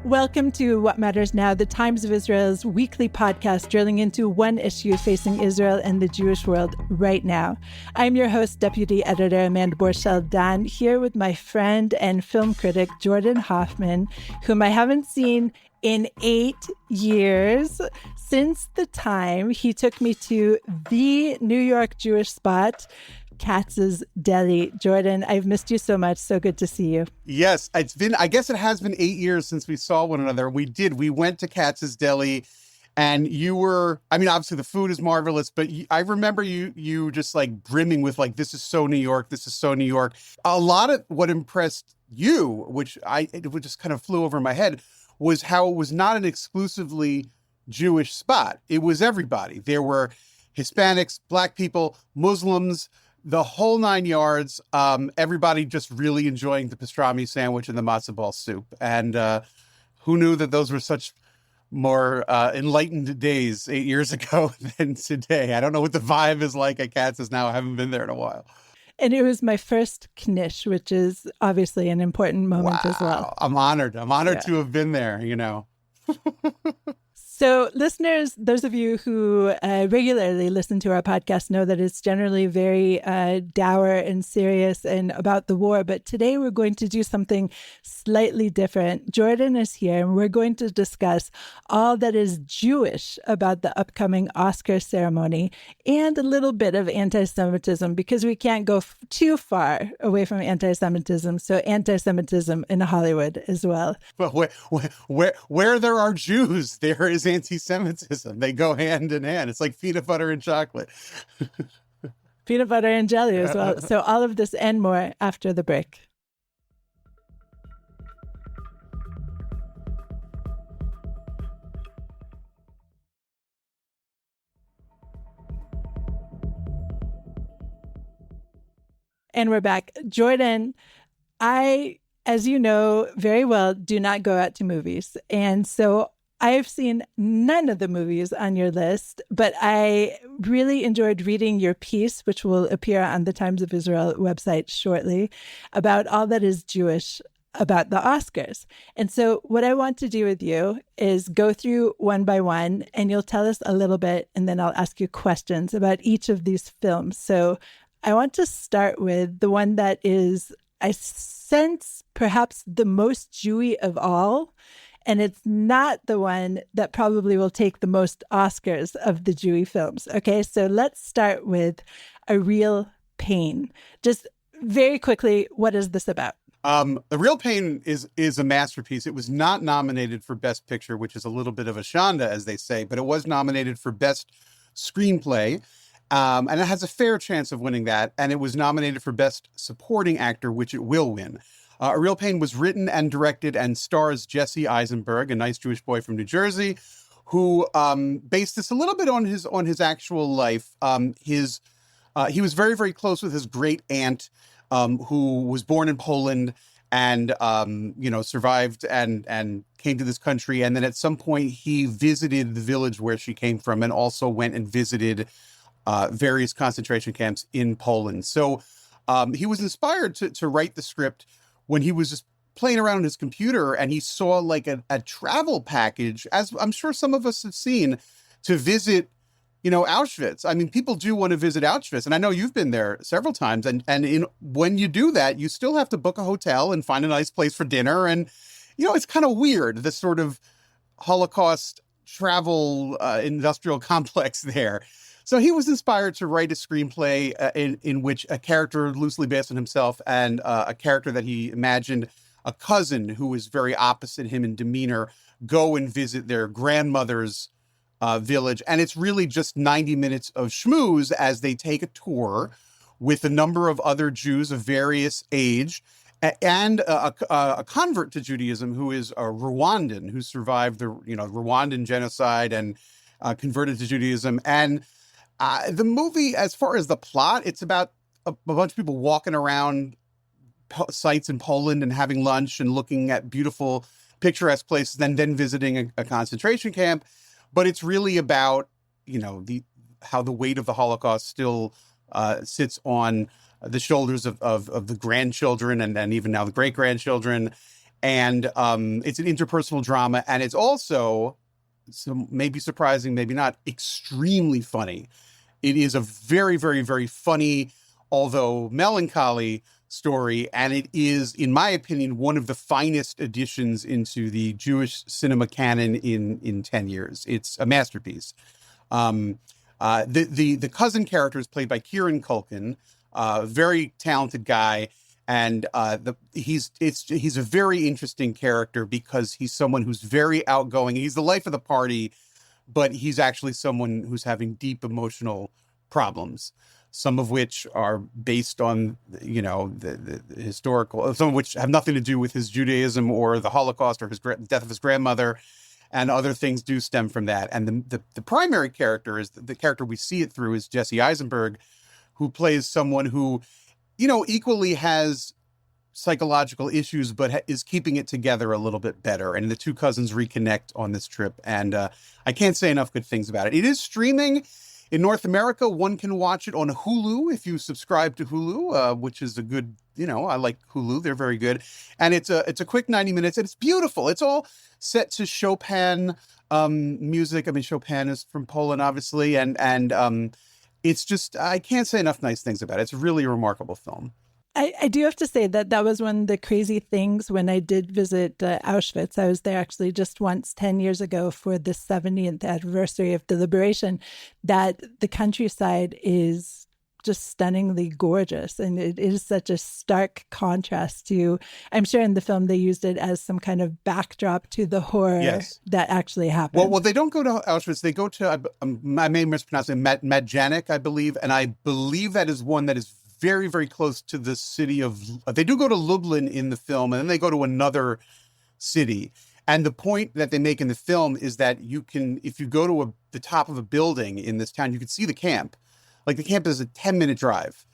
Welcome to What Matters Now, the Times of Israel's weekly podcast drilling into one issue facing Israel and the Jewish world right now. I'm your host, Deputy Editor Amanda Borschel-Dan, here with my friend and film critic, Jordan Hoffman, whom I haven't seen in 8 years, since the time he took me to the New York Jewish spot, Katz's Deli. Jordan, I've missed you so much. So good to see you. Yes, I guess it has been 8 years since we saw one another. We went to Katz's Deli and obviously the food is marvelous, but I remember you just like brimming with like, this is so New York. This is so New York. A lot of what impressed you, it just kind of flew over my head, was how it was not an exclusively Jewish spot. It was everybody. There were Hispanics, Black people, Muslims, the whole 9 yards. Everybody just really enjoying the pastrami sandwich and the matzo ball soup. And who knew that those were such more enlightened days 8 years ago than today? I don't know what the vibe is like at Katz's now. I haven't been there in a while. And it was my first knish, which is obviously an important moment as well. I'm honored. To have been there, So listeners, those of you who regularly listen to our podcast know that it's generally very dour and serious and about the war. But today we're going to do something slightly different. Jordan is here and we're going to discuss all that is Jewish about the upcoming Oscar ceremony and a little bit of anti-Semitism, because we can't go too far away from anti-Semitism. So anti-Semitism in Hollywood as well. But where there are Jews, there is anti-Semitism. They go hand in hand. It's like peanut butter and chocolate. Peanut butter and jelly as well. So all of this and more after the break. And we're back. Jordan, I, as you know very well, do not go out to movies. And so I've seen none of the movies on your list, but I really enjoyed reading your piece, which will appear on the Times of Israel website shortly, about all that is Jewish about the Oscars. And so what I want to do with you is go through one by one, and you'll tell us a little bit, and then I'll ask you questions about each of these films. So I want to start with the one that is, I sense, perhaps the most Jewy of all. And it's not the one that probably will take the most Oscars of the Jewy films. Okay, so let's start with A Real Pain. Just very quickly, what is this about? A Real Pain is a masterpiece. It was not nominated for Best Picture, which is a little bit of a shanda, as they say, but it was nominated for Best Screenplay. And it has a fair chance of winning that. And it was nominated for Best Supporting Actor, which it will win. A Real Pain was written and directed and stars Jesse Eisenberg, a nice Jewish boy from New Jersey, who based this a little bit on his actual life. He was very, very close with his great aunt, who was born in Poland and survived and came to this country. And then at some point he visited the village where she came from and also went and visited various concentration camps in Poland. So he was inspired to write the script when he was just playing around on his computer and he saw like a travel package, as I'm sure some of us have seen, to visit, Auschwitz. I mean, people do want to visit Auschwitz. And I know you've been there several times. And when you do that, you still have to book a hotel and find a nice place for dinner. And, it's kind of weird, this sort of Holocaust travel industrial complex there. So he was inspired to write a screenplay in which a character loosely based on himself and a character that he imagined, a cousin who was very opposite him in demeanor, go and visit their grandmother's village. And it's really just 90 minutes of schmooze as they take a tour with a number of other Jews of various age and a convert to Judaism who is a Rwandan who survived the Rwandan genocide and converted to Judaism. And the movie, as far as the plot, it's about a bunch of people walking around sites in Poland and having lunch and looking at beautiful, picturesque places, and then visiting a concentration camp. But it's really about, how the weight of the Holocaust still sits on the shoulders of the grandchildren and even now the great-grandchildren. And it's an interpersonal drama, and it's also, so maybe surprising, maybe not, extremely funny. It is a very, very, very funny, although melancholy story, and it is, in my opinion, one of the finest additions into the Jewish cinema canon in 10 years. It's a masterpiece. The cousin character is played by Kieran Culkin, very talented guy, and he's a very interesting character because he's someone who's very outgoing. He's the life of the party, but he's actually someone who's having deep emotional problems, some of which are based on, you know, the historical, some of which have nothing to do with his Judaism or the Holocaust or his death of his grandmother, and other things do stem from that. And the primary character is the character we see it through is Jesse Eisenberg, who plays someone who, you know, equally has psychological issues, but is keeping it together a little bit better. And the two cousins reconnect on this trip. And I can't say enough good things about it. It is streaming in North America. One can watch it on Hulu if you subscribe to Hulu, which is a good, you know, I like Hulu. They're very good. And it's a quick 90 minutes, and it's beautiful. It's all set to Chopin music. I mean, Chopin is from Poland, obviously. And it's just, I can't say enough nice things about it. It's a really remarkable film. I do have to say that was one of the crazy things when I did visit Auschwitz. I was there actually just once 10 years ago for the 70th anniversary of the liberation, that the countryside is just stunningly gorgeous. And it is such a stark contrast to, I'm sure in the film they used it as some kind of backdrop to the horror that actually happened. Well, they don't go to Auschwitz. They go to, I may mispronounce it, Majdanek, I believe. And I believe that is one that is very, very close to the city of, they do go to Lublin in the film, and then they go to another city. And the point that they make in the film is that you can, if you go to the top of a building in this town, you can see the camp. Like, the camp is a 10-minute drive.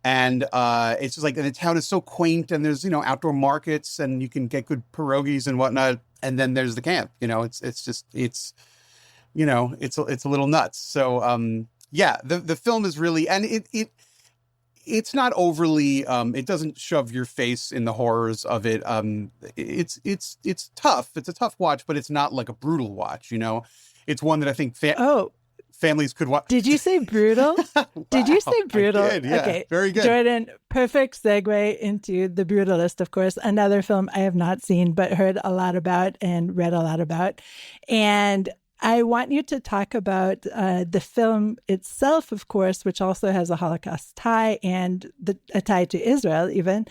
And it's just like, and the town is so quaint, and there's, you know, outdoor markets, and you can get good pierogies and whatnot. And then there's the camp, you know, it's you know, it's a little nuts. So, yeah, the film is really, and it's not overly, it doesn't shove your face in the horrors of it. It's tough. It's a tough watch, but it's not like a brutal watch, you know? It's one that I think families could watch. Did you say brutal? Wow, did you say brutal? I did, yeah. Okay. Very good. Jordan, perfect segue into The Brutalist, of course, another film I have not seen, but heard a lot about and read a lot about. And I want you to talk about the film itself, of course, which also has a Holocaust tie and a tie to Israel even.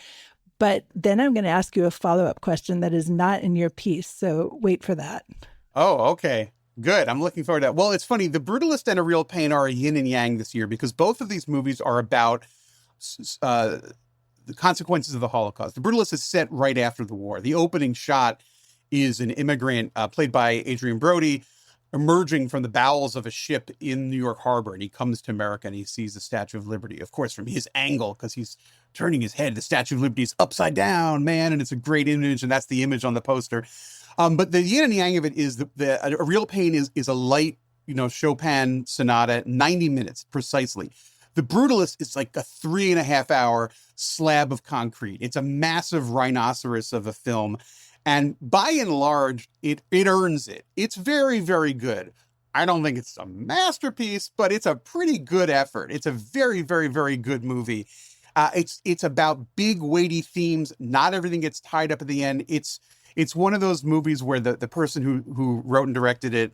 But then I'm going to ask you a follow-up question that is not in your piece. So wait for that. Oh, okay. Good. I'm looking forward to that. Well, it's funny. The Brutalist and A Real Pain are a yin and yang this year because both of these movies are about the consequences of the Holocaust. The Brutalist is set right after the war. The opening shot is an immigrant played by Adrian Brody emerging from the bowels of a ship in New York Harbor, and he comes to America and he sees the Statue of Liberty, of course, from his angle, because he's turning his head. The Statue of Liberty is upside down, man, and it's a great image, and that's the image on the poster. But the yin and yang of it is A Real Pain is a light, you know, Chopin sonata, 90 minutes precisely. The Brutalist is like a 3.5 hour slab of concrete. It's a massive rhinoceros of a film. And by and large, it earns it. It's very, very good. I don't think it's a masterpiece, but it's a pretty good effort. It's a very, very, very good movie. It's about big, weighty themes. Not everything gets tied up at the end. It's one of those movies where the person who wrote and directed it,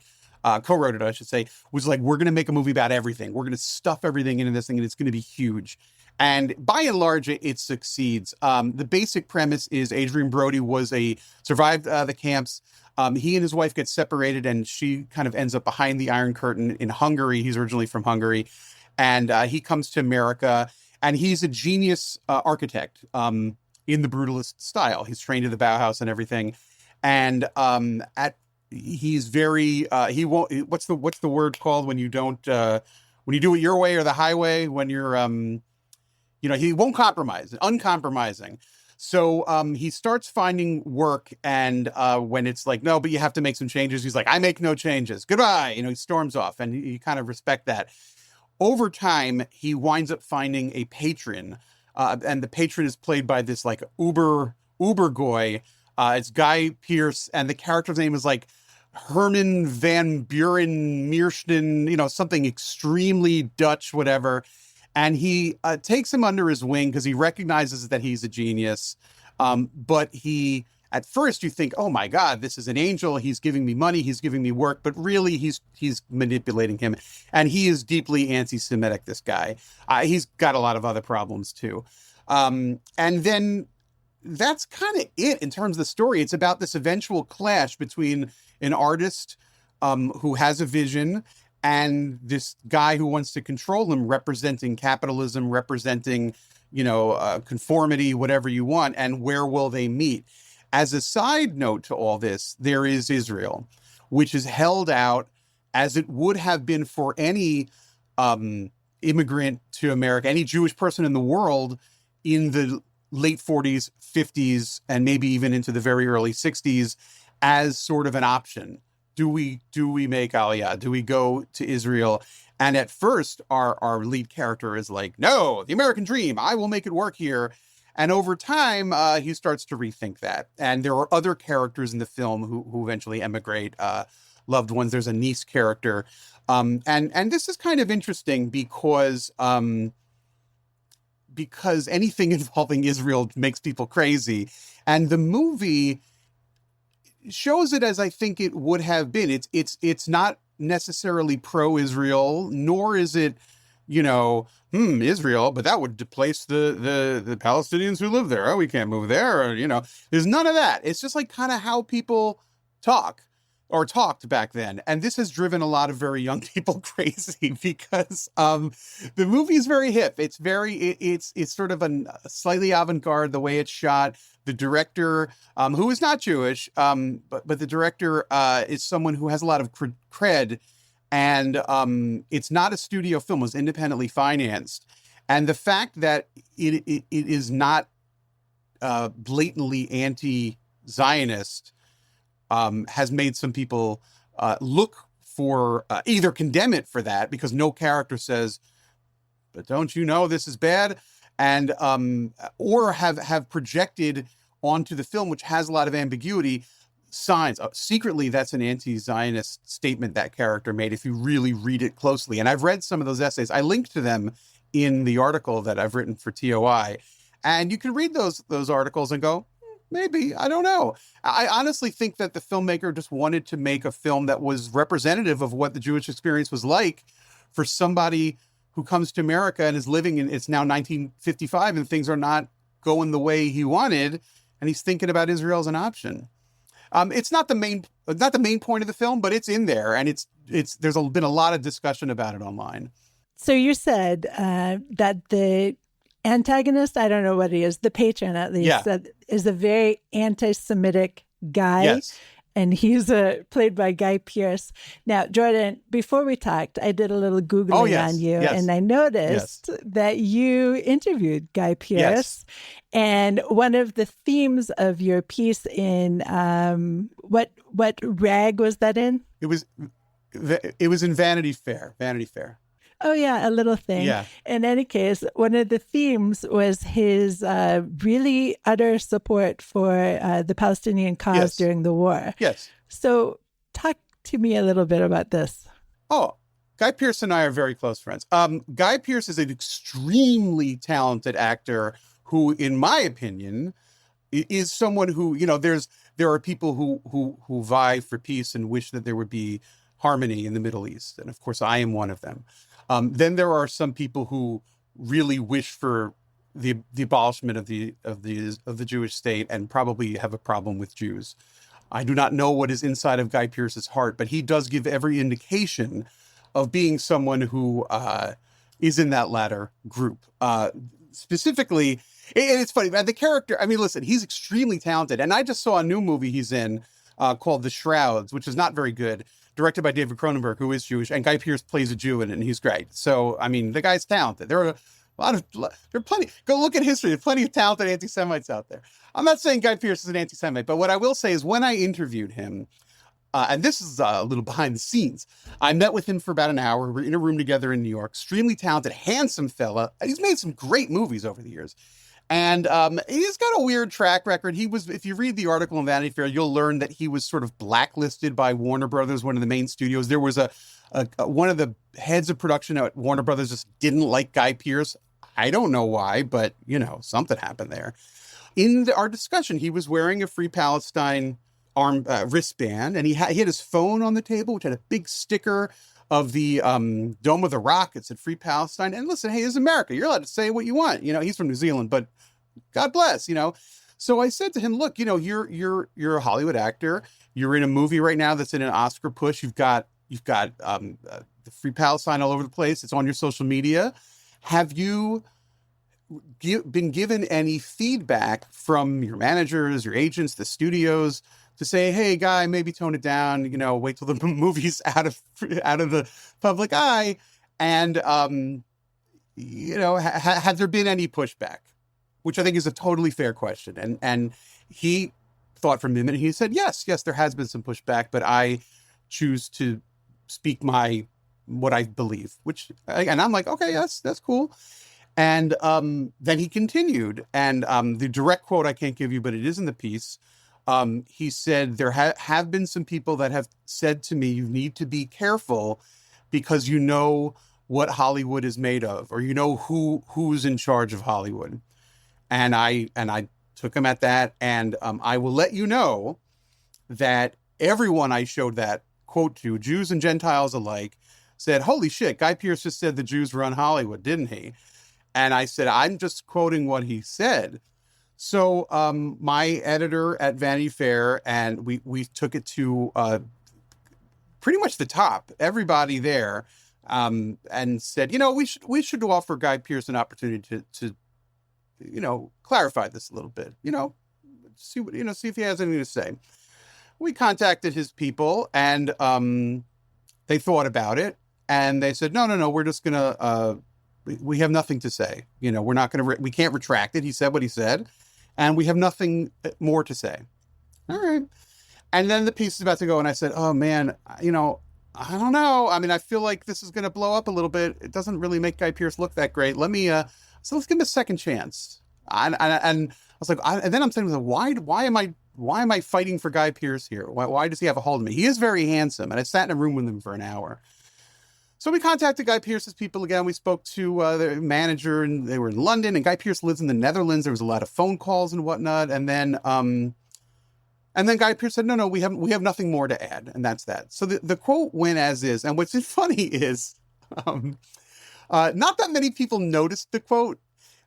co-wrote it, I should say, was like, we're going to make a movie about everything. We're going to stuff everything into this thing, and it's going to be huge. And by and large, it succeeds. The basic premise is Adrian Brody survived the camps. He and his wife get separated, and she kind of ends up behind the Iron Curtain in Hungary. He's originally from Hungary. And he comes to America, and he's a genius architect in the Brutalist style. He's trained at the Bauhaus and everything. And he's very, he won't, what's the word called when you don't, when you do it your way or the highway, when you're, you know, he won't compromise, uncompromising. So he starts finding work, and when it's like, no, but you have to make some changes, he's like, I make no changes. Goodbye. You know, he storms off, and you kind of respect that. Over time, he winds up finding a patron, and the patron is played by this like uber goy It's Guy Pearce, and the character's name is like Herman van Buren Meersten, something extremely Dutch, whatever. And he takes him under his wing because he recognizes that he's a genius. But at first you think, oh my God, this is an angel. He's giving me money. He's giving me work. But really, he's manipulating him. And he is deeply anti-Semitic, this guy. He's got a lot of other problems, too. And then that's kind of it in terms of the story. It's about this eventual clash between an artist who has a vision and this guy who wants to control him, representing capitalism, representing, conformity, whatever you want. And where will they meet? As a side note to all this, there is Israel, which is held out as it would have been for any immigrant to America, any Jewish person in the world in the late 40s, 50s, and maybe even into the very early 60s as sort of an option. Do we make Aliyah? Do we go to Israel? And at first, our lead character is like, no, the American dream, I will make it work here. And over time, he starts to rethink that. And there are other characters in the film who eventually emigrate, loved ones. There's a niece character. And this is kind of interesting because anything involving Israel makes people crazy. And the movie shows it as I think it would have been. It's not necessarily pro-Israel, nor is it, Israel, but that would displace the Palestinians who live there. Oh, we can't move there. Or, there's none of that. It's just like kind of how people talked back then. And this has driven a lot of very young people crazy because the movie is very hip. It's it's sort of a slightly avant-garde, the way it's shot. The director, who is not Jewish, but the director is someone who has a lot of cred. And it's not a studio film. It was independently financed. And the fact that it is not blatantly anti-Zionist has made some people look for either condemn it for that because no character says, but don't you know this is bad? And or have projected onto the film, which has a lot of ambiguity, signs. Secretly, that's an anti-Zionist statement that character made if you really read it closely. And I've read some of those essays. I linked to them in the article that I've written for TOI. And you can read those articles and go, maybe, I don't know. I honestly think that the filmmaker just wanted to make a film that was representative of what the Jewish experience was like for somebody who comes to America and is living in, it's now 1955 and things are not going the way he wanted. And he's thinking about Israel as an option. It's not the main point of the film, but it's in there. And there's been a lot of discussion about it online. So you said that the antagonist, I don't know what he is, the patron at least, that is a very anti-Semitic guy. Yes. And he's played by Guy Pearce. Now, Jordan, before we talked, I did a little Googling on you, and I noticed that you interviewed Guy Pearce. Yes. And one of the themes of your piece in, what rag was that in? It was in Vanity Fair. Oh, yeah, a little thing. Yeah. In any case, one of the themes was his really utter support for the Palestinian cause during the war. Yes. So talk to me a little bit about this. Oh, Guy Pearce and I are very close friends. Guy Pearce is an extremely talented actor who, in my opinion, is someone who, there are people who vie for peace and wish that there would be harmony in the Middle East. And of course, I am one of them. Then there are some people who really wish for the abolishment of the Jewish state and probably have a problem with Jews. I do not know what is inside of Guy Pearce's heart, but he does give every indication of being someone who is in that latter group. Specifically, and it's funny, the character, I mean, listen, he's extremely talented. And I just saw a new movie he's in called The Shrouds, which is not very good, directed by David Cronenberg, who is Jewish, and Guy Pearce plays a Jew in it, and he's great. So, I mean, the guy's talented. There are plenty, go look at history, there's plenty of talented anti-Semites out there. I'm not saying Guy Pearce is an anti-Semite, but what I will say is when I interviewed him, and this is a little behind the scenes, I met with him for about an hour. We're in a room together in New York, extremely talented, handsome fella. He's made some great movies over the years. And he's got a weird track record. He was, if you read the article in Vanity Fair, you'll learn that he was sort of blacklisted by Warner Brothers, one of the main studios. There was one of the heads of production at Warner Brothers just didn't like Guy Pearce. I don't know why, but, something happened there. In our discussion, he was wearing a Free Palestine wristband, and he had his phone on the table, which had a big sticker of the Dome of the Rock. It said Free Palestine. And listen, hey, this is America. You're allowed to say what you want. He's from New Zealand, but God bless, So I said to him, look, you're a Hollywood actor. You're in a movie right now that's in an Oscar push. You've got the Free Palestine all over the place. It's on your social media. Have you been given any feedback from your managers, your agents, the studios, to say, hey, Guy, maybe tone it down, wait till the movie's out of the public eye? And, had there been any pushback? Which I think is a totally fair question. And he thought for a minute, and he said, yes, there has been some pushback, but I choose to speak what I believe, and I'm like, okay, that's cool. And then he continued, and the direct quote I can't give you, but it is in the piece. He said, there have been some people that have said to me, you need to be careful because you know what Hollywood is made of, or who's in charge of Hollywood. And I took him at that. And I will let you know that everyone I showed that quote to, Jews and Gentiles alike, said, holy shit, Guy Pearce just said the Jews run Hollywood, didn't he? And I said, I'm just quoting what he said. So my editor at Vanity Fair, and we took it to pretty much the top, everybody there, and said, we should offer Guy Pearce an opportunity to clarify this a little bit, see if he has anything to say. We contacted his people, and they thought about it, and they said, no, we're just gonna we have nothing to say. We're not gonna we can't retract it. He said what he said. And we have nothing more to say. All right. And then the piece is about to go. And I said, oh, man, I don't know. I mean, I feel like this is going to blow up a little bit. It doesn't really make Guy Pearce look that great. Let me, so let's give him a second chance. And I was like, and then I'm saying, why am I fighting for Guy Pearce here? Why does he have a hold of me? He is very handsome. And I sat in a room with him for an hour. So we contacted Guy Pearce's people again. We spoke to their manager, and they were in London, and Guy Pearce lives in the Netherlands. There was a lot of phone calls and whatnot. And then Guy Pearce said, no, we have nothing more to add. And that's that. So the quote went as is. And what's funny is not that many people noticed the quote,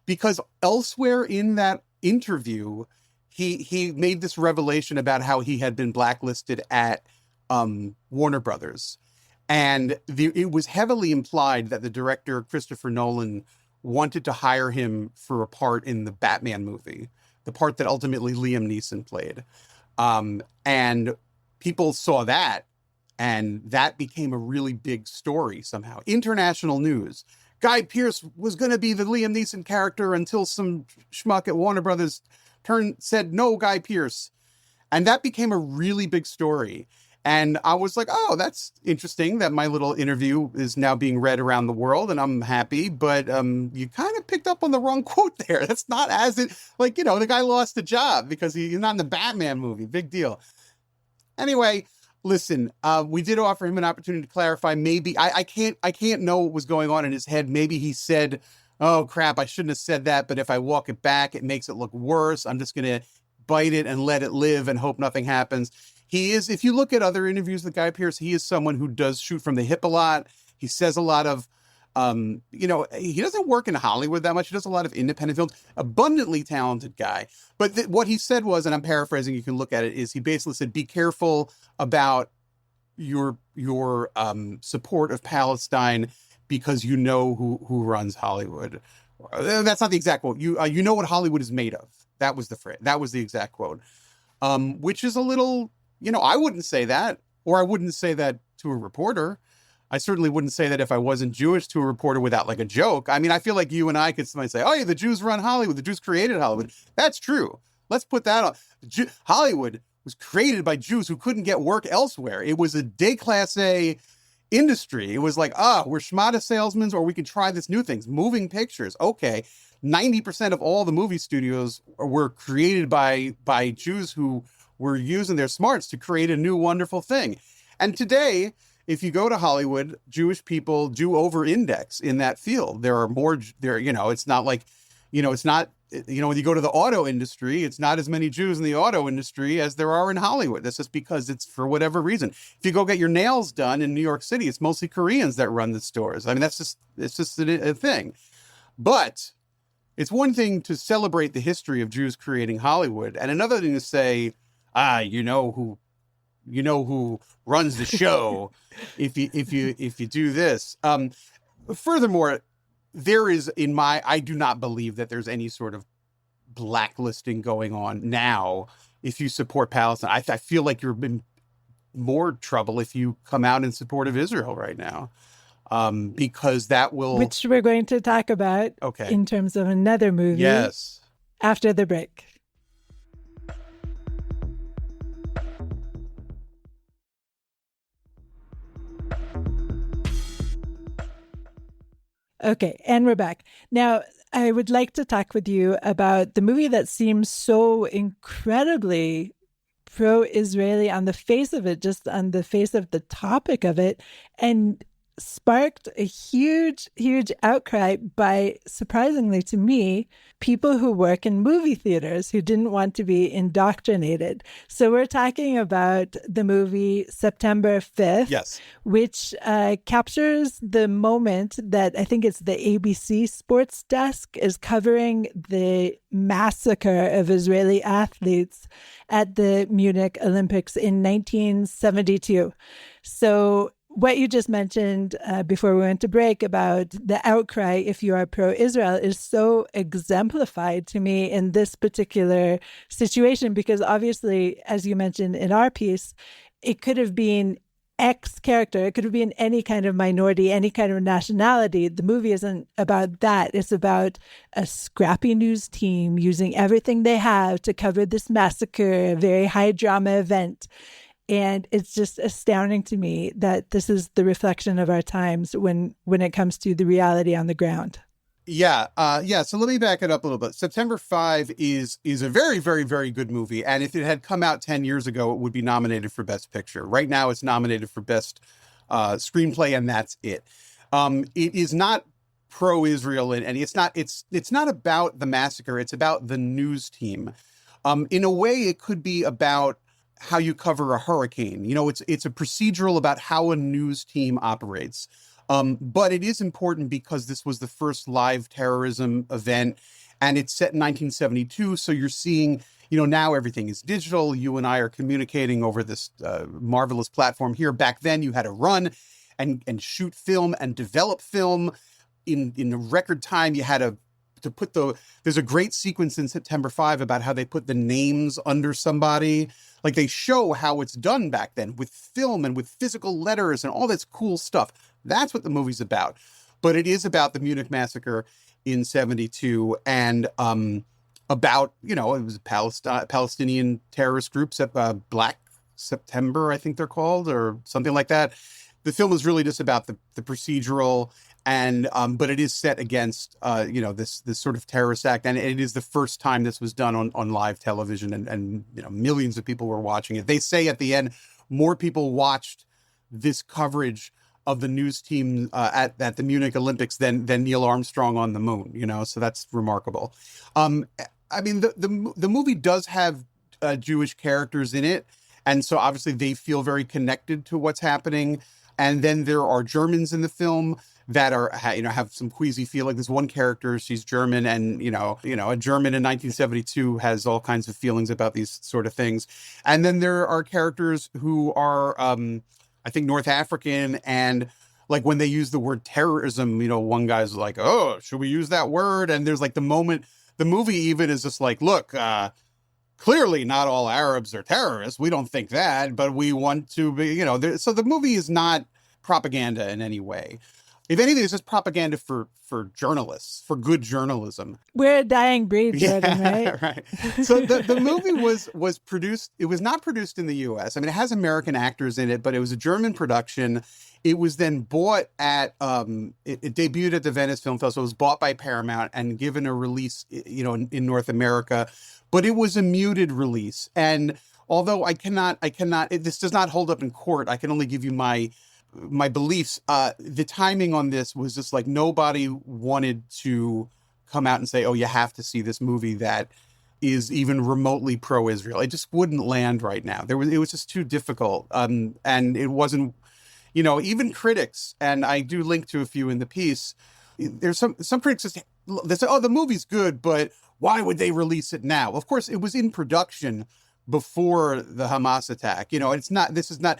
because elsewhere in that interview, he made this revelation about how he had been blacklisted at Warner Brothers. And it was heavily implied that the director, Christopher Nolan, wanted to hire him for a part in the Batman movie, the part that ultimately Liam Neeson played. And people saw that, and that became a really big story somehow. International news. Guy Pearce was going to be the Liam Neeson character until some schmuck at Warner Brothers said, no, Guy Pearce. And that became a really big story. And I was like, oh, that's interesting that my little interview is now being read around the world, and I'm happy. But you kind of picked up on the wrong quote there. That's not the guy lost the job because he's not in the Batman movie. Big deal. Anyway, listen, we did offer him an opportunity to clarify. Maybe I can't know what was going on in his head. Maybe he said, oh, crap, I shouldn't have said that. But if I walk it back, it makes it look worse. I'm just going to bite it and let it live and hope nothing happens. He is, if you look at other interviews with Guy Pearce, he is someone who does shoot from the hip a lot. He says a lot of, he doesn't work in Hollywood that much. He does a lot of independent films. Abundantly talented guy. But what he said was, and I'm paraphrasing, you can look at it, is he basically said, be careful about your support of Palestine because you know who runs Hollywood. That's not the exact quote. You know what Hollywood is made of. That was the phrase. That was the exact quote. Which is a little... I wouldn't say that, or I wouldn't say that to a reporter. I certainly wouldn't say that if I wasn't Jewish to a reporter without like a joke. I mean, I feel like you and I could somebody say, oh, yeah, the Jews run Hollywood. The Jews created Hollywood. That's true. Let's put that on. Hollywood was created by Jews who couldn't get work elsewhere. It was a déclassé industry. It was like, we're schmata salesmen, or we can try this new things, moving pictures. Okay. 90% of all the movie studios were created by Jews who were using their smarts to create a new wonderful thing. And today, if you go to Hollywood, Jewish people do over-index in that field. There are more, it's not like, it's not, when you go to the auto industry, it's not as many Jews in the auto industry as there are in Hollywood. That's just because it's for whatever reason. If you go get your nails done in New York City, it's mostly Koreans that run the stores. I mean, it's just a thing. But it's one thing to celebrate the history of Jews creating Hollywood, and another thing to say, you know who runs the show if you do this. Furthermore, I do not believe that there's any sort of blacklisting going on now if you support Palestine. I feel like you're in more trouble if you come out in support of Israel right now, because that will... Which we're going to talk about in terms of another movie. Yes. After the break. Okay, and we're back. Now, I would like to talk with you about the movie that seems so incredibly pro-Israeli on the face of it, just on the face of the topic of it, and sparked a huge, huge outcry by, surprisingly to me, people who work in movie theaters who didn't want to be indoctrinated. So we're talking about the movie September 5th, yes, which captures the moment that I think it's the ABC Sports Desk is covering the massacre of Israeli athletes at the Munich Olympics in 1972. So what you just mentioned before we went to break about the outcry if you are pro-Israel is so exemplified to me in this particular situation, because obviously, as you mentioned in our piece, it could have been X character. It could have been any kind of minority, any kind of nationality. The movie isn't about that. It's about a scrappy news team using everything they have to cover this massacre, a very high drama event. And it's just astounding to me that this is the reflection of our times when it comes to the reality on the ground. Yeah. So let me back it up a little bit. September 5 is a very, very, very good movie. And if it had come out 10 years ago, it would be nominated for Best Picture. Right now, it's nominated for Best Screenplay, and that's it. It is not pro-Israel, and it's not about the massacre. It's about the news team. In a way, it could be about how you cover a hurricane. It's a procedural about how a news team operates. But it is important because this was the first live terrorism event, and it's set in 1972. So you're seeing, now everything is digital. You and I are communicating over this marvelous platform here. Back then, you had to run and shoot film and develop film in a record time. You had to put there's a great sequence in September 5 about how they put the names under somebody. Like, they show how it's done back then with film and with physical letters and all this cool stuff. That's what the movie's about. But it is about the Munich massacre in 72 and about, it was a Palestinian terrorist group, Black September, I think they're called, or something like that. The film is really just about the procedural, and but it is set against this sort of terrorist act, and it is the first time this was done on live television, and millions of people were watching it. They say at the end more people watched this coverage of the news team at the Munich Olympics than Neil Armstrong on the moon. So that's remarkable. I mean, the movie does have Jewish characters in it, and so obviously they feel very connected to what's happening. And then there are Germans in the film that are, have some queasy feeling. There's one character, she's German, and, a German in 1972 has all kinds of feelings about these sort of things. And then there are characters who are, I think, North African, and like when they use the word terrorism, one guy's like, oh, should we use that word? And there's like the moment, the movie even is just like, look, clearly not all Arabs are terrorists. We don't think that, but we want to be, so the movie is not propaganda in any way. If anything, it's just propaganda for journalists, for good journalism. We're a dying breed, Jordan, right? Right. So the movie was produced. It was not produced in the U.S. I mean, it has American actors in it, but it was a German production. It was then bought at it debuted at the Venice Film Festival. It was bought by Paramount and given a release, in North America, but it was a muted release. And although this does not hold up in court. I can only give you my beliefs. The timing on this was just like nobody wanted to come out and say, "Oh, you have to see this movie that is even remotely pro-Israel." It just wouldn't land right now. It was just too difficult. And it wasn't, even critics, and I do link to a few in the piece. There's some critics that say, "Oh, the movie's good, but why would they release it now?" Of course, it was in production before the Hamas attack. This is not,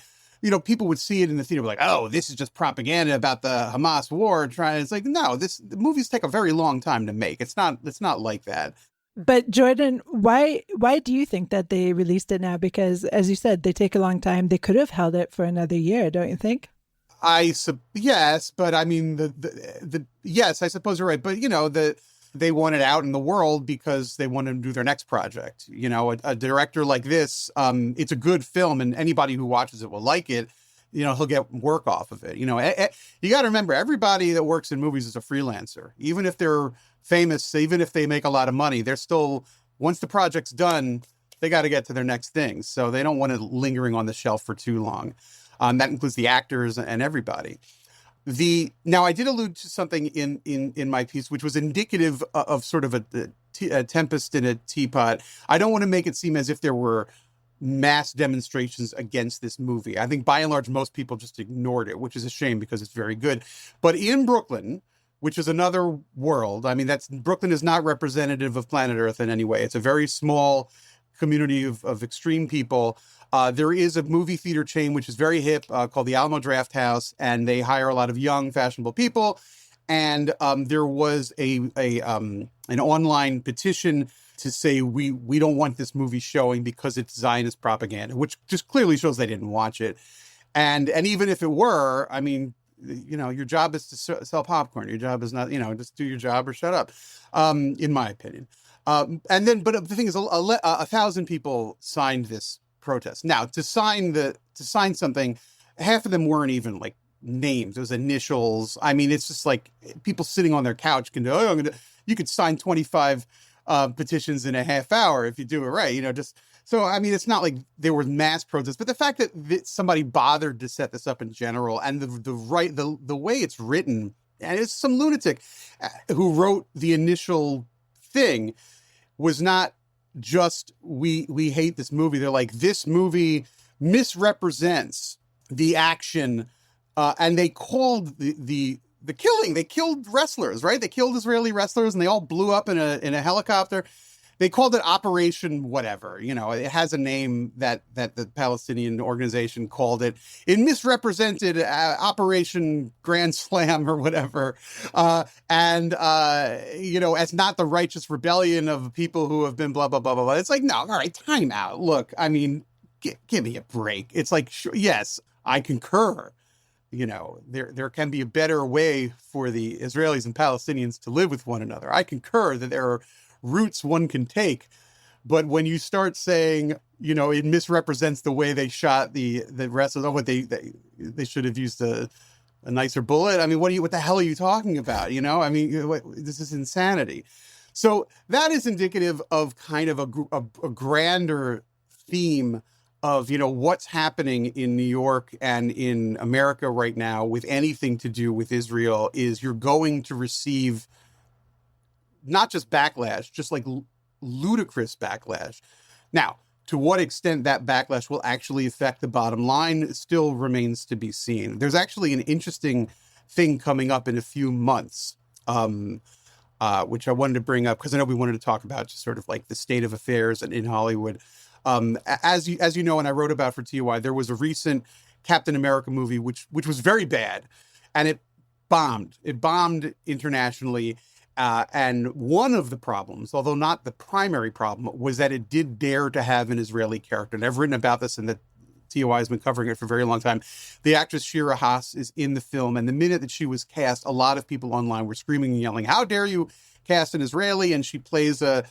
people would see it in the theater like, "Oh, this is just propaganda about the Hamas war." It's like, no, the movies take a very long time to make. It's not like that. But Jordan, why do you think that they released it now? Because as you said, they take a long time. They could have held it for another year, don't you think? Yes, but I mean, yes, I suppose you're right. But they want it out in the world because they want to do their next project. A director like this, it's a good film, and anybody who watches it will like it. He'll get work off of it. You got to remember, everybody that works in movies is a freelancer. Even if they're famous, even if they make a lot of money, they're still, once the project's done, they got to get to their next thing. So they don't want it lingering on the shelf for too long. That includes the actors and everybody. Now, I did allude to something in my piece, which was indicative of sort of a tempest in a teapot. I don't want to make it seem as if there were mass demonstrations against this movie. I think by and large, most people just ignored it, which is a shame because it's very good. But in Brooklyn, which is another world, I mean, Brooklyn is not representative of planet Earth in any way. It's a very small community of extreme people. There is a movie theater chain, which is very hip, called the Alamo Draft House, and they hire a lot of young, fashionable people. And there was an online petition to say we don't want this movie showing because it's Zionist propaganda, which just clearly shows they didn't watch it. And even if it were, I mean, your job is to sell popcorn. Your job is not, just do your job or shut up, in my opinion. But the thing is, 1,000 people signed this protest. Now, to sign something, half of them weren't even like names. It was initials. I mean, it's just like people sitting on their couch can do, you could sign 25 petitions in a half hour if you do it right, so, I mean, it's not like there were mass protests, but the fact that somebody bothered to set this up in general, and the way it's written, and it's some lunatic who wrote the initial thing, was not just we hate this movie. They're like, this movie misrepresents the action, and they called the killing. They killed wrestlers, right? They killed Israeli wrestlers, and they all blew up in a helicopter. They called it Operation whatever. It has a name that the Palestinian organization called it. It misrepresented Operation Grand Slam or whatever. As not the righteous rebellion of people who have been blah, blah, blah, blah, blah. It's like, no, all right, time out. Look, I mean, give me a break. It's like, sure, yes, I concur. There can be a better way for the Israelis and Palestinians to live with one another. I concur that there are routes one can take, but when you start saying, it misrepresents the way they shot the wrestlers, what they should have used a nicer bullet. I mean, what the hell are you talking about? I mean, this is insanity. So that is indicative of kind of a grander theme of, what's happening in New York and in America right now with anything to do with Israel is you're going to receive not just backlash, just like ludicrous backlash. Now, to what extent that backlash will actually affect the bottom line still remains to be seen. There's actually an interesting thing coming up in a few months, which I wanted to bring up because I know we wanted to talk about just sort of like the state of affairs in Hollywood. As you know, and I wrote about for TY, there was a recent Captain America movie which was very bad, and it bombed. It bombed internationally. And one of the problems, although not the primary problem, was that it did dare to have an Israeli character. And I've written about this in the TOI has been covering it for a very long time. The actress Shira Haas is in the film, and the minute that she was cast, a lot of people online were screaming and yelling, "How dare you cast an Israeli?" And she plays a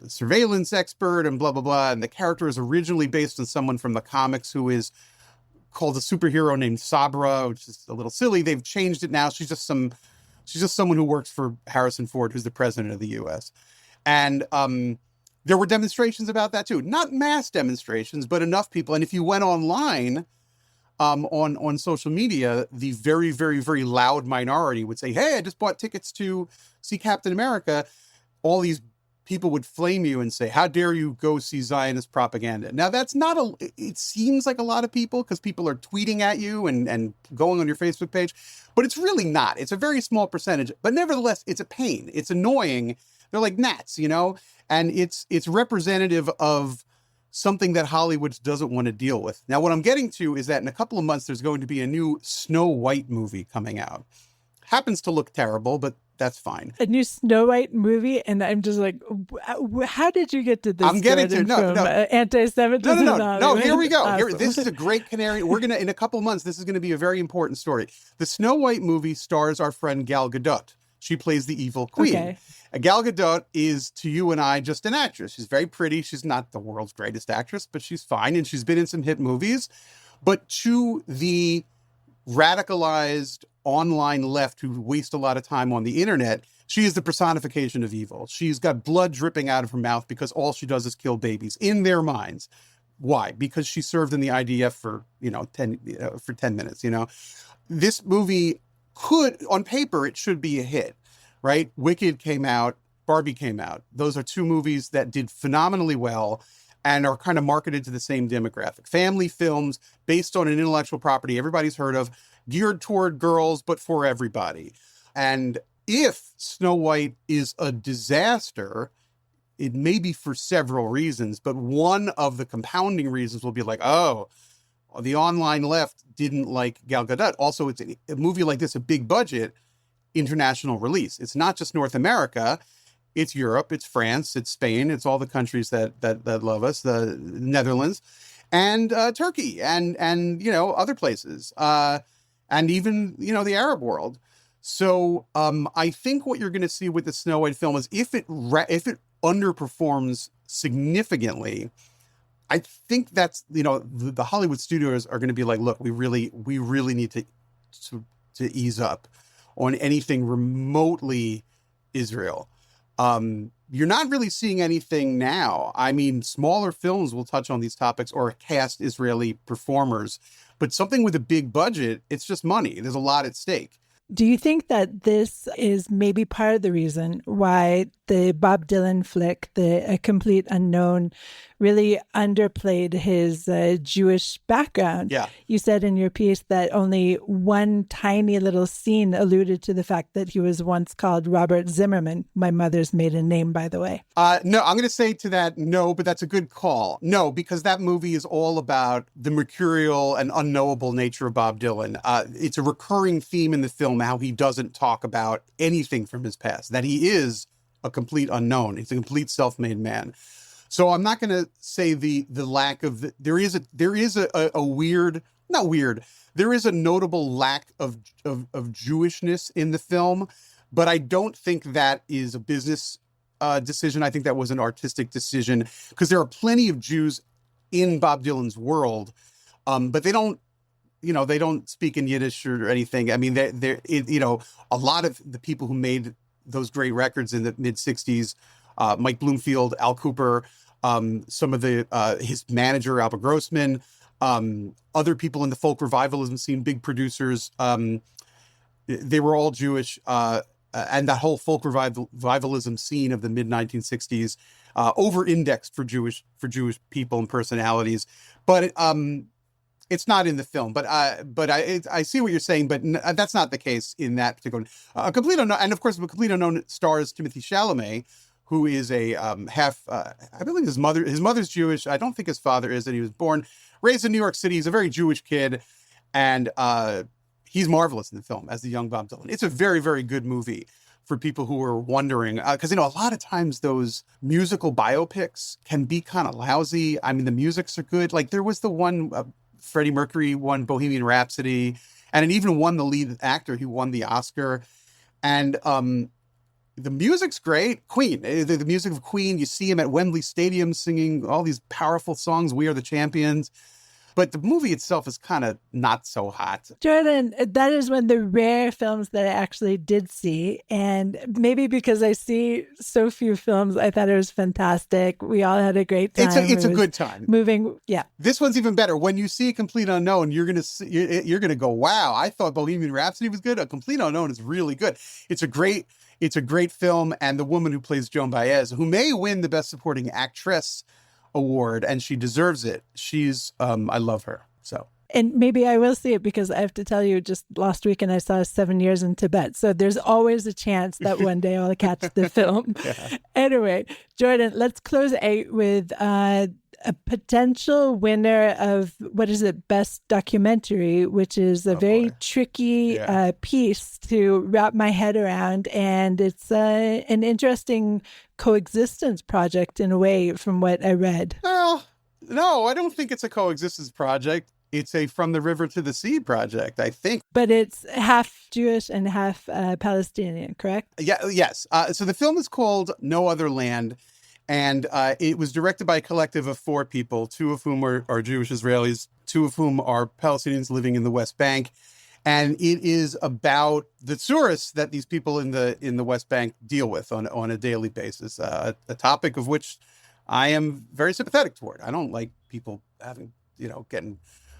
surveillance expert and blah, blah, blah. And the character is originally based on someone from the comics who is called a superhero named Sabra, which is a little silly. They've changed it now. She's just someone who works for Harrison Ford, who's the president of the U.S. And there were demonstrations about that too. Not mass demonstrations, but enough people. And if you went online on social media, the very, very, very loud minority would say, "Hey, I just bought tickets to see Captain America." All these people would flame you and say, "How dare you go see Zionist propaganda?" Now, that's not it seems like a lot of people because people are tweeting at you and going on your Facebook page, but it's really not. It's a very small percentage, but nevertheless, it's a pain. It's annoying. They're like gnats, and it's representative of something that Hollywood doesn't want to deal with. Now, what I'm getting to is that in a couple of months, there's going to be a new Snow White movie coming out. Happens to look terrible, but that's fine. A new Snow White movie, and I'm just like, how did you get to this? I'm getting to anti-Semitism. No. Here we go. Awesome. This is a great canary. We're gonna in a couple of months. This is going to be a very important story. The Snow White movie stars our friend Gal Gadot. She plays the evil queen. Okay. Gal Gadot is to you and I just an actress. She's very pretty. She's not the world's greatest actress, but she's fine, and she's been in some hit movies. But to the radicalized online left who waste a lot of time on the internet, she is the personification of evil. She's got blood dripping out of her mouth because all she does is kill babies in their minds. Why? Because she served in the IDF for 10 minutes. This movie could, on paper, it should be a hit, right? Wicked came out, Barbie came out. Those are two movies that did phenomenally well and are kind of marketed to the same demographic. Family films based on an intellectual property everybody's heard of, geared toward girls, but for everybody. And if Snow White is a disaster, it may be for several reasons, but one of the compounding reasons will be like, oh, the online left didn't like Gal Gadot. Also, it's a movie like this, a big budget, international release. It's not just North America. It's Europe, it's France, it's Spain, it's all the countries that love us, the Netherlands, and Turkey, and other places, and even the Arab world. So I think what you're going to see with the Snow White film is if it underperforms significantly, I think that's the Hollywood studios are going to be like, look, we really need to ease up on anything remotely Israel. You're not really seeing anything now. I mean, smaller films will touch on these topics or cast Israeli performers, but something with a big budget, it's just money. There's a lot at stake. Do you think that this is maybe part of the reason why the Bob Dylan flick, A Complete Unknown, really underplayed his Jewish background? Yeah. You said in your piece that only one tiny little scene alluded to the fact that he was once called Robert Zimmerman, my mother's maiden name, by the way. No, I'm going to say to that, no, but that's a good call. No, because that movie is all about the mercurial and unknowable nature of Bob Dylan. It's a recurring theme in the film, how he doesn't talk about anything from his past, that he is a complete unknown. He's a complete self-made man. So I'm not going to say the lack of there is a weird, not weird. There is a notable lack of Jewishness in the film, but I don't think that is a business decision. I think that was an artistic decision because there are plenty of Jews in Bob Dylan's world, but they don't speak in Yiddish or anything. I mean, a lot of the people who made those great records in the mid '60s, Mike Bloomfield, Al Cooper, some of his manager, Albert Grossman, other people in the folk revivalism scene, big producers, they were all Jewish. And that whole folk revivalism scene of the mid 1960s, over-indexed for Jewish people and personalities. But it's not in the film, but I see what you're saying, but that's not the case in that particular. A Complete Unknown, and of course, A Complete Unknown stars Timothée Chalamet, who is a half. I believe his mother's Jewish. I don't think his father is, and he was raised in New York City. He's a very Jewish kid, and he's marvelous in the film as the young Bob Dylan. It's a very, very good movie. for people who are wondering, because, a lot of times those musical biopics can be kind of lousy. I mean, the musics are good. Like there was the one, Freddie Mercury won Bohemian Rhapsody, and it even won the lead actor who won the Oscar. And the music's great. Queen, the music of Queen, you see him at Wembley Stadium singing all these powerful songs, We Are the Champions. But the movie itself is kind of not so hot. Jordan, that is one of the rare films that I actually did see. And maybe because I see so few films, I thought it was fantastic. We all had a great time. It's a good time. Moving, yeah. This one's even better. When you see A Complete Unknown, you're gonna go, wow, I thought Bohemian Rhapsody was good. A Complete Unknown is really good. It's a great film. And the woman who plays Joan Baez, who may win the Best Supporting Actress award, and she deserves it. She's I love her. So, and maybe I will see it, because I have to tell you, just last weekend I saw 7 Years in Tibet, so there's always a chance that one day I'll catch the film. Yeah. Anyway, Jordan, let's close out with a potential winner of, what is it, Best Documentary, which is a very tricky piece to wrap my head around. And it's an interesting coexistence project in a way, from what I read. Well, no, I don't think it's a coexistence project. It's a From the River to the Sea project, I think. But it's half Jewish and half Palestinian, correct? Yeah, yes. So the film is called No Other Land. And it was directed by a collective of 4 people, 2 of whom are Jewish Israelis, 2 of whom are Palestinians living in the West Bank. And it is about the tourists that these people in the West Bank deal with on a daily basis, a topic of which I am very sympathetic toward. I don't like people getting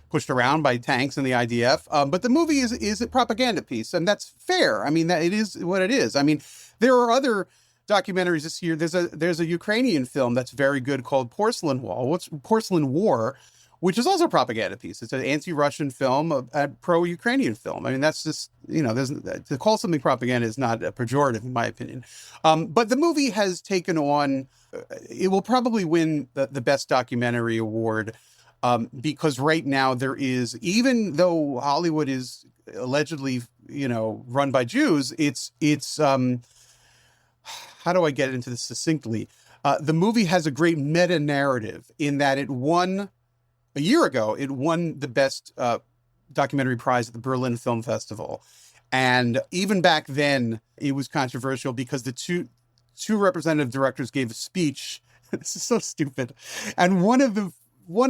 pushed around by tanks and the IDF. But the movie is a propaganda piece, and that's fair. I mean, that it is what it is. I mean, there are other documentaries this year. There's a Ukrainian film that's very good called Porcelain War, which is also a propaganda piece. It's an anti-Russian film, a pro-Ukrainian film. I mean, that's just, to call something propaganda is not a pejorative in my opinion. But the movie has taken on, it will probably win the Best Documentary Award, because right now there is, even though Hollywood is allegedly, run by Jews, it's how do I get into this succinctly? The movie has a great meta-narrative in that a year ago, it won the Best Documentary Prize at the Berlin Film Festival. And even back then, it was controversial because the two representative directors gave a speech. This is so stupid. And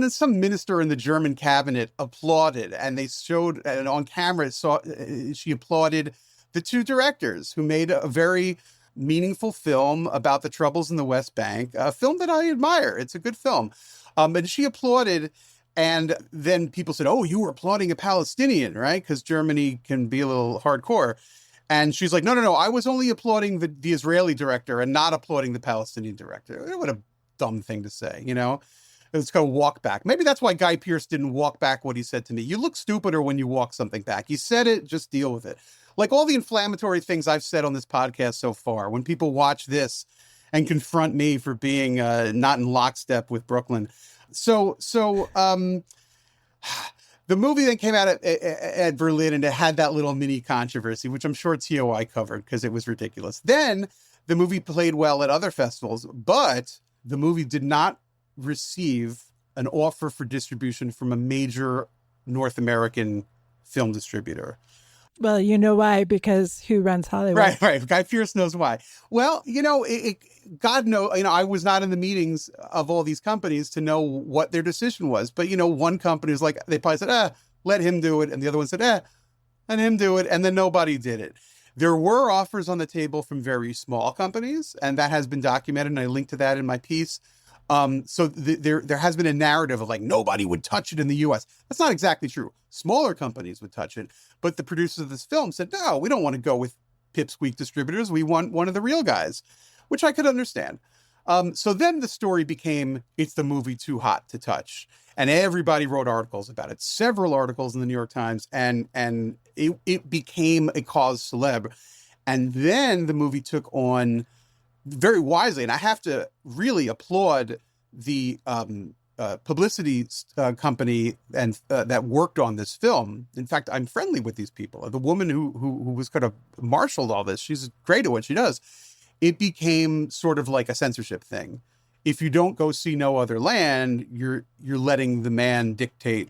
some minister in the German cabinet applauded, and they showed, and on camera, she applauded the 2 directors who made a very meaningful film about the troubles in the West Bank, a film that I admire. It's a good film. And she applauded, and then people said, oh, you were applauding a Palestinian, right? Because Germany can be a little hardcore. And she's like, no, I was only applauding the Israeli director and not applauding the Palestinian director. What a dumb thing to say, It's going to walk back. Maybe that's why Guy Pearce didn't walk back what he said to me. You look stupider when you walk something back. You said it, just deal with it. Like all the inflammatory things I've said on this podcast so far, when people watch this and confront me for being not in lockstep with Brooklyn. So the movie then came out at Berlin, and it had that little mini controversy, which I'm sure TOI covered because it was ridiculous. Then the movie played well at other festivals, but the movie did not receive an offer for distribution from a major North American film distributor. Well, you know why, because who runs Hollywood? Right. Guy Pearce knows why. Well, God knows, I was not in the meetings of all these companies to know what their decision was. But, one company was like, they probably said, let him do it. And the other one said, let him do it. And then nobody did it. There were offers on the table from very small companies, and that has been documented. And I linked to that in my piece. So there has been a narrative of like nobody would touch it in the U.S. That's not exactly true. Smaller companies would touch it, but the producers of this film said, no, we don't want to go with pipsqueak distributors. We want one of the real guys, which I could understand. So then the story became, it's the movie too hot to touch. And everybody wrote articles about it, several articles in the New York Times, and it became a cause célèbre. And then the movie took on very wisely, and I have to really applaud the publicity company and that worked on this film. In fact, I'm friendly with these people. The woman who was kind of marshaled all this, she's great at what she does. It became sort of like a censorship thing. If you don't go see No Other Land, you're letting the man dictate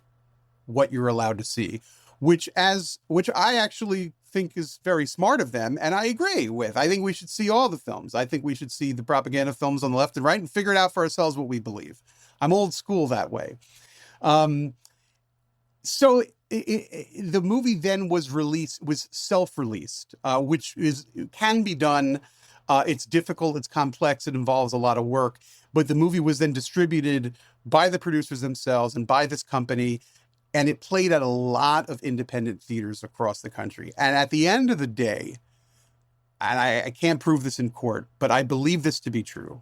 what you're allowed to see, which I actually think is very smart of them, and I agree with. I think we should see all the films. I think we should see the propaganda films on the left and right and figure it out for ourselves what we believe. I'm old school that way. So the movie then was self-released, which can be done. It's difficult, it's complex, it involves a lot of work, but the movie was then distributed by the producers themselves and by this company. And it played at a lot of independent theaters across the country. And at the end of the day, and I can't prove this in court, but I believe this to be true,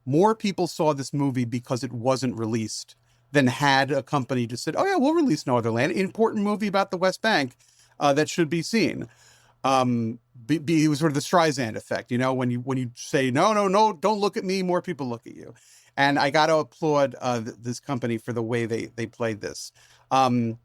more people saw this movie because it wasn't released than had a company just said, oh yeah, we'll release No Other Land, an important movie about the West Bank that should be seen. It was sort of the Streisand effect, when you say, no, don't look at me, more people look at you. And I got to applaud this company for the way they played this. And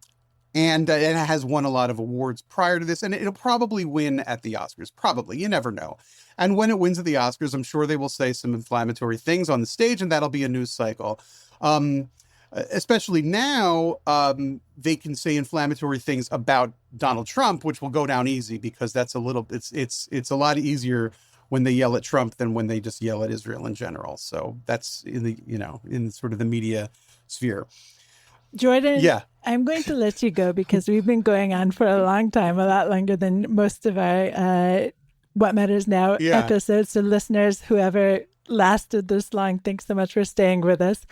it has won a lot of awards prior to this, and it'll probably win at the Oscars. Probably. You never know. And when it wins at the Oscars, I'm sure they will say some inflammatory things on the stage, and that'll be a news cycle. Especially now, they can say inflammatory things about Donald Trump, which will go down easy because that's it's a lot easier when they yell at Trump than when they just yell at Israel in general. So that's in sort of the media sphere. Jordan, yeah. I'm going to let you go because we've been going on for a long time, a lot longer than most of our What Matters Now episodes. So listeners, whoever lasted this long, thanks so much for staying with us.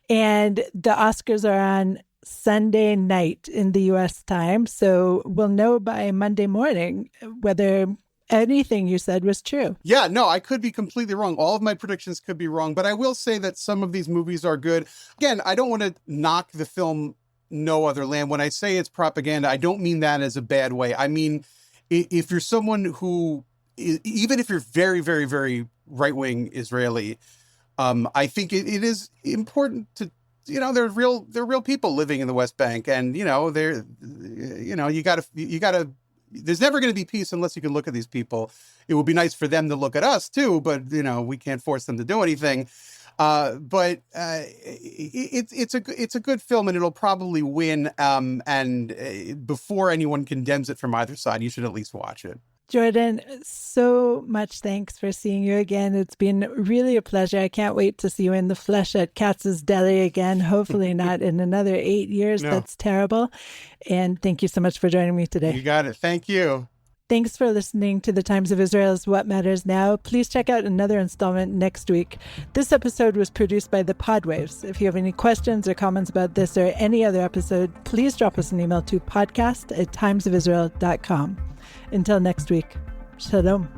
And the Oscars are on Sunday night in the U.S. time. So we'll know by Monday morning whether anything you said was true. Yeah, no, I could be completely wrong. All of my predictions could be wrong, but I will say that some of these movies are good. Again, I don't want to knock the film No Other Land. When I say it's propaganda, I don't mean that as a bad way. I mean, if you're someone who, even if you're very, very, very right-wing Israeli, I think it is important to, there are real people living in the West Bank, and you gotta. There's never going to be peace unless you can look at these people. It would be nice for them to look at us too, but we can't force them to do anything. But it's a good film, and it'll probably win. And before anyone condemns it from either side, you should at least watch it. Jordan, so much thanks for seeing you again. It's been really a pleasure. I can't wait to see you in the flesh at Katz's Deli again. Hopefully not in another 8 years. No. That's terrible. And thank you so much for joining me today. You got it. Thank you. Thanks for listening to the Times of Israel's What Matters Now. Please check out another installment next week. This episode was produced by the Podwaves. If you have any questions or comments about this or any other episode, please drop us an email to podcast@timesofisrael.com. Until next week, shalom.